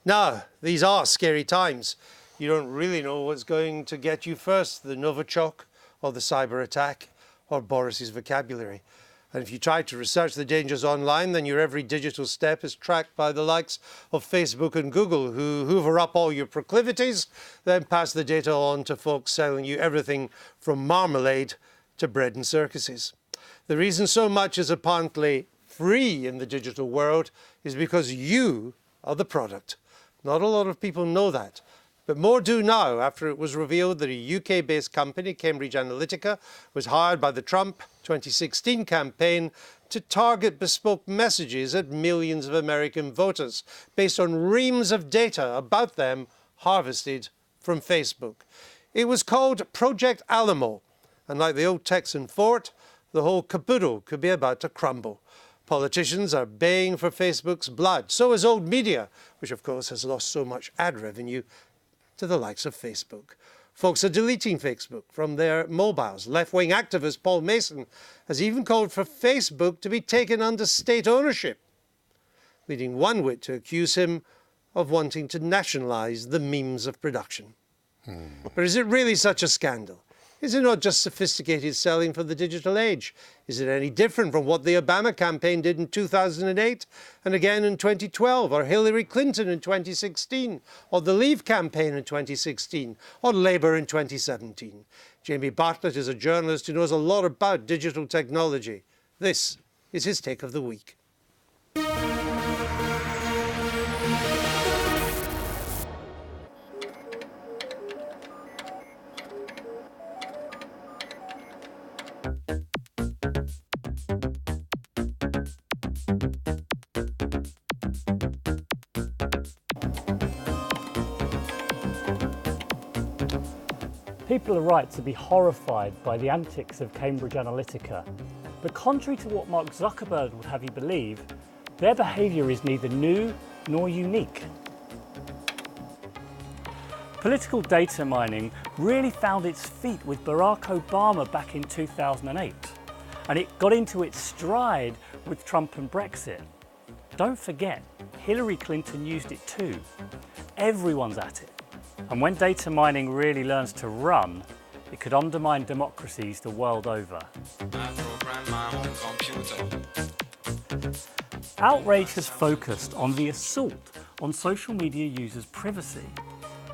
Now, these are scary times. You don't really know what's going to get you first, the Novichok or the cyber attack or Boris's vocabulary. And if you try to research the dangers online, then your every digital step is tracked by the likes of Facebook and Google, who hoover up all your proclivities, then pass the data on to folks selling you everything from marmalade to bread and circuses. The reason so much is apparently free in the digital world is because you are the product. Not a lot of people know that, but more do now after it was revealed that a UK-based company, Cambridge Analytica, was hired by the Trump 2016 campaign to target bespoke messages at millions of American voters based on reams of data about them harvested from Facebook. It was called Project Alamo, and like the old Texan fort, the whole caboodle could be about to crumble. Politicians are baying for Facebook's blood. So is old media, which of course has lost so much ad revenue to the likes of Facebook. Folks are deleting Facebook from their mobiles. Left-wing activist Paul Mason has even called for Facebook to be taken under state ownership, leading one wit to accuse him of wanting to nationalise the memes of production. But is it really such a scandal? Is it not just sophisticated selling for the digital age? Is it any different from what the Obama campaign did in 2008 and again in 2012, or Hillary Clinton in 2016, or the Leave campaign in 2016, or Labour in 2017? Jamie Bartlett is a journalist who knows a lot about digital technology. This is his take of the week. People are right to be horrified by the antics of Cambridge Analytica, but contrary to what Mark Zuckerberg would have you believe, their behaviour is neither new nor unique. Political data mining really found its feet with Barack Obama back in 2008, and it got into its stride with Trump and Brexit. Don't forget, Hillary Clinton used it too. Everyone's at it. And when data mining really learns to run, it could undermine democracies the world over. Outrage has focused on the assault on social media users' privacy.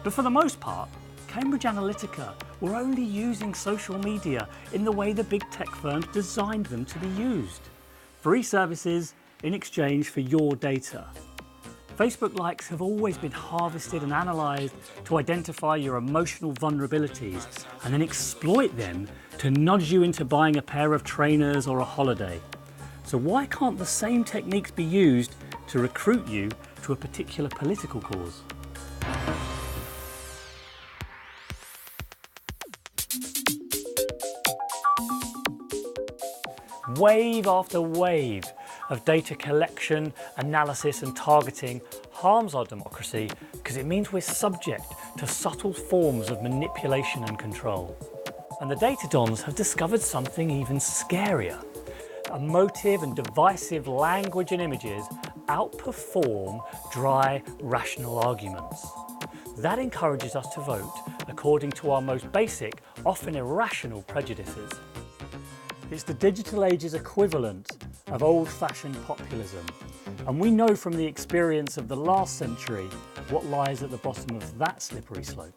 But for the most part, Cambridge Analytica were only using social media in the way the big tech firms designed them to be used. Free services in exchange for your data. Facebook likes have always been harvested and analysed to identify your emotional vulnerabilities and then exploit them to nudge you into buying a pair of trainers or a holiday. So why can't the same techniques be used to recruit you to a particular political cause? Wave after wave of data collection, analysis and targeting harms our democracy because it means we're subject to subtle forms of manipulation and control. And the data dons have discovered something even scarier. Emotive and divisive language and images outperform dry, rational arguments. That encourages us to vote according to our most basic, often irrational prejudices. It's the digital age's equivalent of old-fashioned populism, and we know from the experience of the last century what lies at the bottom of that slippery slope.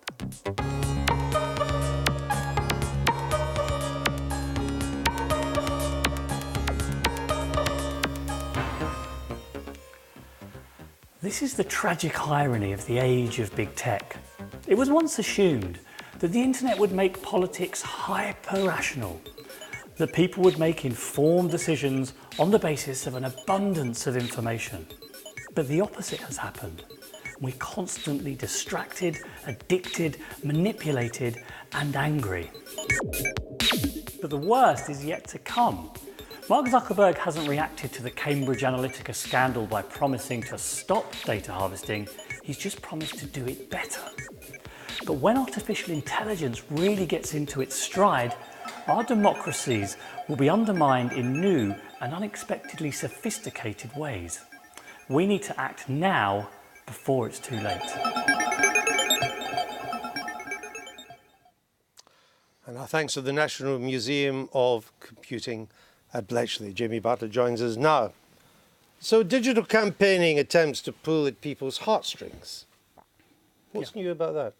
This is the tragic irony of the age of big tech. It was once assumed that the internet would make politics hyper-rational, that people would make informed decisions on the basis of an abundance of information. But the opposite has happened. We're constantly distracted, addicted, manipulated, and angry. But the worst is yet to come. Mark Zuckerberg hasn't reacted to the Cambridge Analytica scandal by promising to stop data harvesting, he's just promised to do it better. But when artificial intelligence really gets into its stride, our democracies will be undermined in new and unexpectedly sophisticated ways. We need to act now before it's too late. And our thanks to the National Museum of Computing at Bletchley. Jamie Bartlett joins us now. So digital campaigning attempts to pull at people's heartstrings. What's new about that?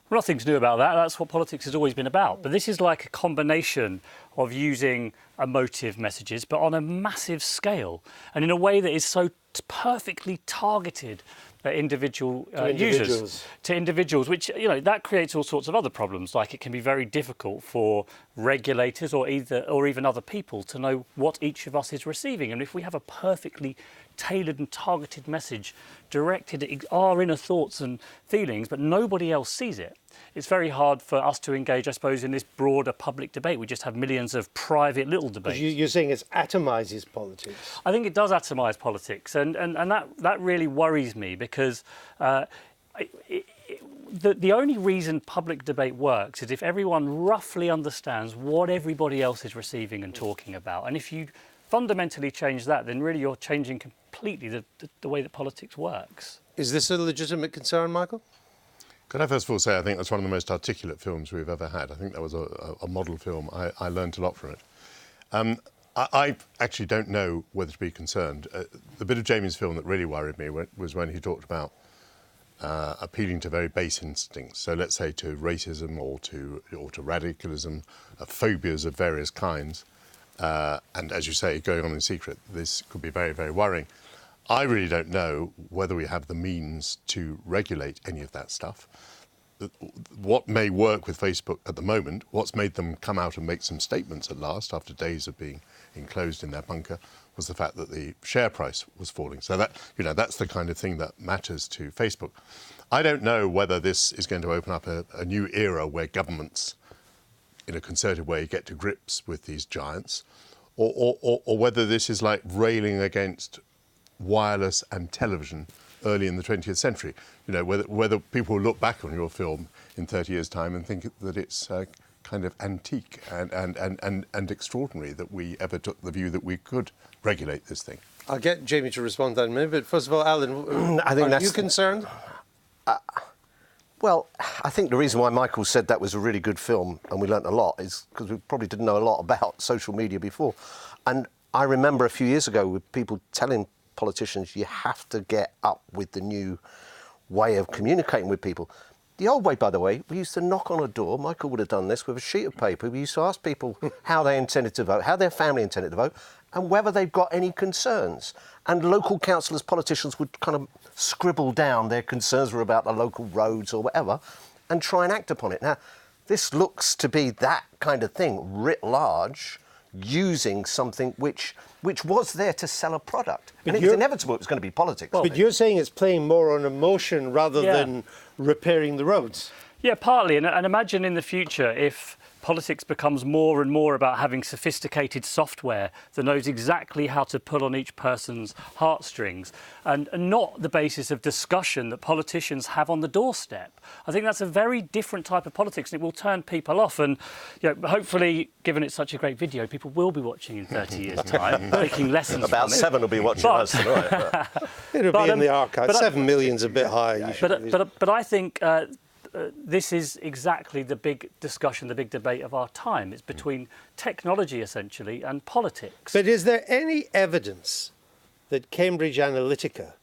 Well, nothing's new about that. That's what politics has always been about. But this is like a combination of using emotive messages, but on a massive scale and in a way that is so perfectly targeted at individual users, to individuals, which, you know, that creates all sorts of other problems. Like it can be very difficult for regulators or even other people to know what each of us is receiving. And if we have a perfectly tailored and targeted message directed at our inner thoughts and feelings, but nobody else sees it, it's very hard for us to engage, I suppose, in this broader public debate. We just have millions of private little debates. You're saying it atomises politics? I think it does atomise politics, and that really worries me, because the only reason public debate works is if everyone roughly understands what everybody else is receiving and talking about. And if you fundamentally change that, then really you're changing completely the way that politics works. Is this a legitimate concern, Michael? Could I first of all say I think that's one of the most articulate films we've ever had. I think that was a model film. I learned a lot from it. I actually don't know whether to be concerned. The bit of Jamie's film that really worried me was when he talked about appealing to very base instincts. So let's say to racism or to radicalism, phobias of various kinds. And as you say, going on in secret, this could be very, very worrying. I really don't know whether we have the means to regulate any of that stuff. What may work with Facebook at the moment, what's made them come out and make some statements at last after days of being enclosed in their bunker, was the fact that the share price was falling. So that, you know, that's the kind of thing that matters to Facebook. I don't know whether this is going to open up a new era where governments, in a concerted way, get to grips with these giants, or whether this is like railing against wireless and television early in the 20th century. You know, whether people will look back on your film in 30 years' time and think that it's kind of antique and extraordinary that we ever took the view that we could regulate this thing. I'll get Jamie to respond to that in a minute, but first of all, Alan, are you concerned? Well, I think the reason why Michael said that was a really good film and we learnt a lot is because we probably didn't know a lot about social media before. And I remember a few years ago with people telling politicians you have to get up with the new way of communicating with people. The old way, by the way, we used to knock on a door. Michael would have done this with a sheet of paper. We used to ask people how they intended to vote, how their family intended to vote, and whether they've got any concerns. And local councillors, politicians would kind of scribble down their concerns were about the local roads or whatever and try and act upon it. Now, this looks to be that kind of thing, writ large, using something which was there to sell a product. And it was inevitable it was going to be politics. But you're saying it's playing more on emotion rather than repairing the roads. Yeah, partly. And imagine in the future if politics becomes more and more about having sophisticated software that knows exactly how to pull on each person's heartstrings and not the basis of discussion that politicians have on the doorstep. I think that's a very different type of politics and it will turn people off. And you know, hopefully, given it's such a great video, people will be watching in 30 years' time, taking lessons about from it. 7 will be watching us tonight. It'll be in the archive. 7 million's a bit high. But I think this is exactly the big discussion, the big debate of our time. It's between technology, essentially, and politics. But is there any evidence that Cambridge Analytica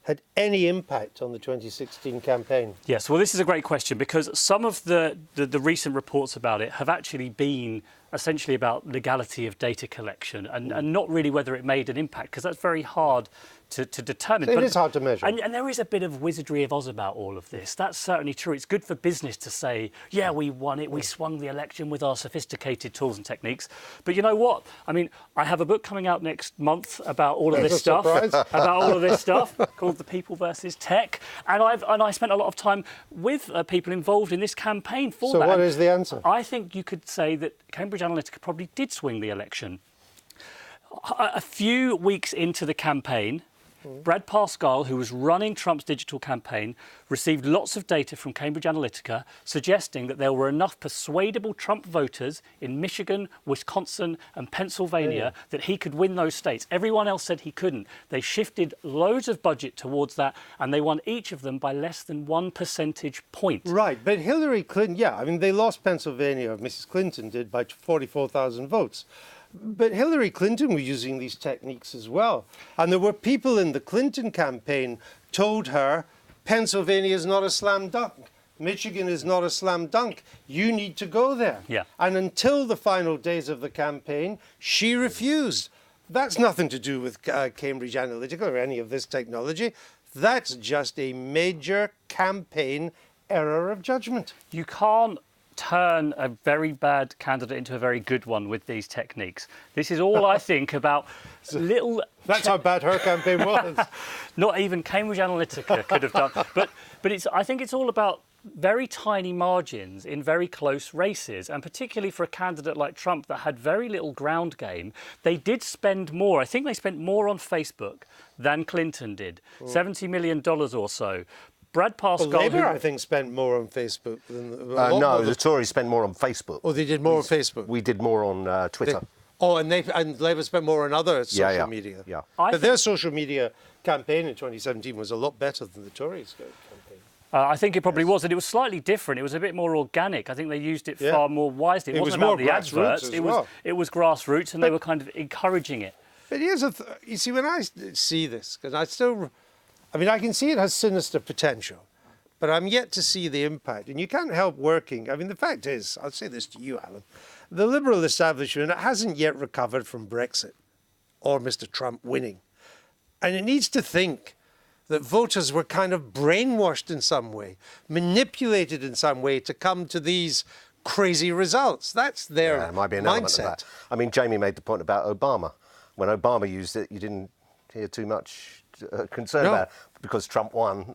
had any impact on the 2016 campaign? Yes, well, this is a great question because some of the recent reports about it have actually been essentially about legality of data collection and not really whether it made an impact, because that's very hard to determine. So it is hard to measure. And there is a bit of Wizardry of Oz about all of this. That's certainly true. It's good for business to say, yeah, we won it, we swung the election with our sophisticated tools and techniques. But you know what? I mean, I have a book coming out next month about all of this stuff, called The People versus Tech. And I spent a lot of time with people involved in this campaign for that. So what is the answer? I think you could say that Cambridge Analytica probably did swing the election. A few weeks into the campaign, Brad Parscale, who was running Trump's digital campaign, received lots of data from Cambridge Analytica suggesting that there were enough persuadable Trump voters in Michigan, Wisconsin and Pennsylvania that he could win those states. Everyone else said he couldn't. They shifted loads of budget towards that and they won each of them by less than 1 percentage point. Right, but Hillary Clinton, yeah, I mean, they lost Pennsylvania, Mrs. Clinton did, by 44,000 votes. But Hillary Clinton was using these techniques as well. And there were people in the Clinton campaign told her, Pennsylvania is not a slam dunk. Michigan is not a slam dunk. You need to go there. Yeah. And until the final days of the campaign, she refused. That's nothing to do with Cambridge Analytica or any of this technology. That's just a major campaign error of judgment. You can't turn a very bad candidate into a very good one with these techniques. This is all I think about little... That's how bad her campaign was. Not even Cambridge Analytica could have done. But I think it's all about very tiny margins in very close races, and particularly for a candidate like Trump that had very little ground game. They did spend more. I think they spent more on Facebook than Clinton did, $70 million or so. Brad Parscale... Well, Labour, I think, spent more on Facebook than... No, the Tories spent more on Facebook. Oh, they did more on Facebook? We did more on Twitter. And Labour spent more on other social media. Yeah. But their social media campaign in 2017 was a lot better than the Tories' campaign. I think it probably was, and it was slightly different. It was a bit more organic. I think they used it far more wisely. It wasn't about the adverts. It was grassroots, and they were kind of encouraging it. But here's you see, when I see this, because I can see it has sinister potential, but I'm yet to see the impact. And you can't help working. I mean, the fact is, I'll say this to you, Alan, the Liberal establishment hasn't yet recovered from Brexit or Mr. Trump winning. And it needs to think that voters were kind of brainwashed in some way, manipulated in some way to come to these crazy results. That's their there might be an element of that. I mean, Jamie made the point about Obama. When Obama used it, you didn't hear too much concern about it because Trump won.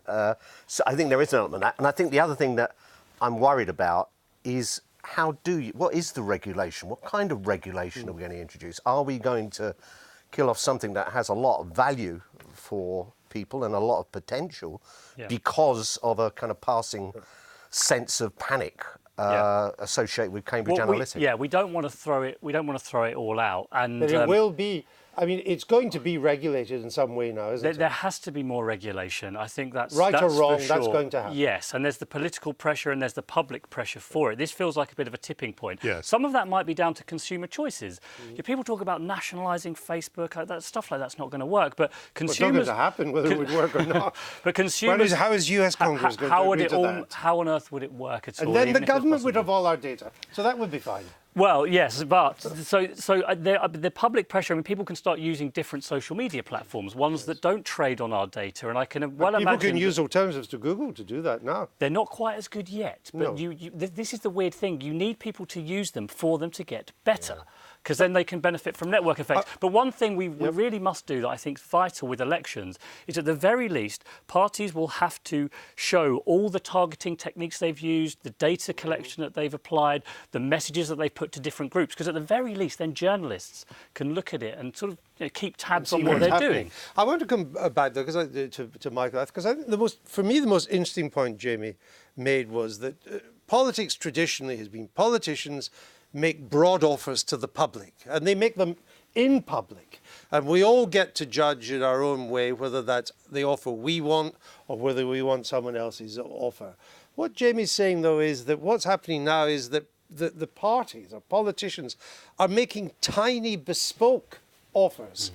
So I think there is an element of that. And I think the other thing that I'm worried about is what is the regulation? What kind of regulation are we going to introduce? Are we going to kill off something that has a lot of value for people and a lot of potential because of a kind of passing sense of panic associated with Cambridge Analytica? We don't want to throw it. We don't want to throw it all out. And but it will be. I mean, it's going to be regulated in some way now, isn't it? There has to be more regulation. I think that's right or wrong. For sure. That's going to happen. Yes, and there's the political pressure and there's the public pressure for it. This feels like a bit of a tipping point. Yes. Some of that might be down to consumer choices. People talk about nationalising Facebook. Stuff like that's not going to work. But consumers, well, it's not going to happen, whether it would work or not. But consumers, how is US Congress going to agree to that? How on earth would it work at all? And then the government would have all our data, so that would be fine. Well, yes, but the public pressure. I mean, people can start using different social media platforms, ones that don't trade on our data, and I can imagine people can use alternatives to Google to do that now. They're not quite as good yet, but this is the weird thing. You need people to use them for them to get better. Because then they can benefit from network effects. But one thing we really must do that I think is vital with elections is at the very least, parties will have to show all the targeting techniques they've used, the data collection that they've applied, the messages that they've put to different groups. Because at the very least, then journalists can look at it and sort of keep tabs on what they're doing. I want to come back though, to Michael, because I think the most interesting point Jamie made was that politics traditionally has been politicians make broad offers to the public, and they make them in public. And we all get to judge in our own way whether that's the offer we want or whether we want someone else's offer. What Jamie's saying, though, is that what's happening now is that the parties or politicians are making tiny bespoke offers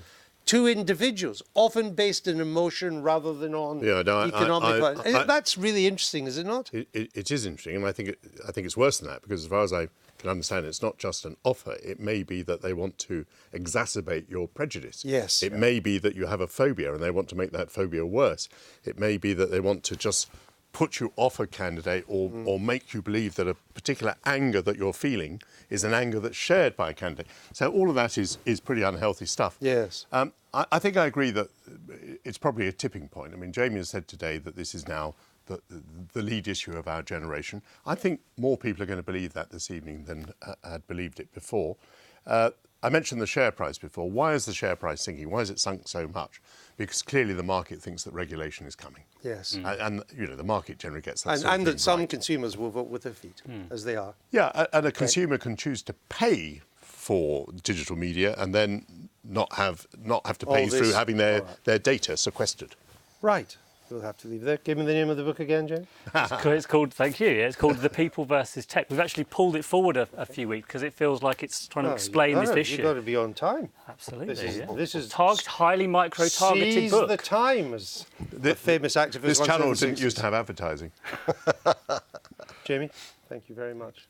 to individuals, often based in emotion rather than on economic. That's really interesting, is it not? It is interesting, and I think it's worse than that, because as far as I can understand, it's not just an offer. It may be that they want to exacerbate your prejudice. Yes. It may be that you have a phobia and they want to make that phobia worse. It may be that they want to just put you off a candidate or make you believe that a particular anger that you're feeling is an anger that's shared by a candidate. So all of that is pretty unhealthy stuff. Yes. I think I agree that it's probably a tipping point. I mean, Jamie has said today that this is now the lead issue of our generation. I think more people are going to believe that this evening than had believed it before. I mentioned the share price before. Why is the share price sinking? Why has it sunk so much? Because clearly the market thinks that regulation is coming. Yes. And you know, the market generally gets that sort of And thing that some right. consumers will vote with their feet, as they are. Yeah, and a consumer can choose to pay for digital media and then not have to pay All through this- having their data sequestered. Right. We'll have to leave there. Give me the name of the book again, Jane. It's called, thank you, it's called The People versus Tech. We've actually pulled it forward a few weeks because it feels like it's trying to explain this issue. You've got to be on time. Absolutely. This is highly micro-targeted seize book. the time, as the famous activist This once said in channel the didn't used 60s. to have advertising. Jamie, thank you very much.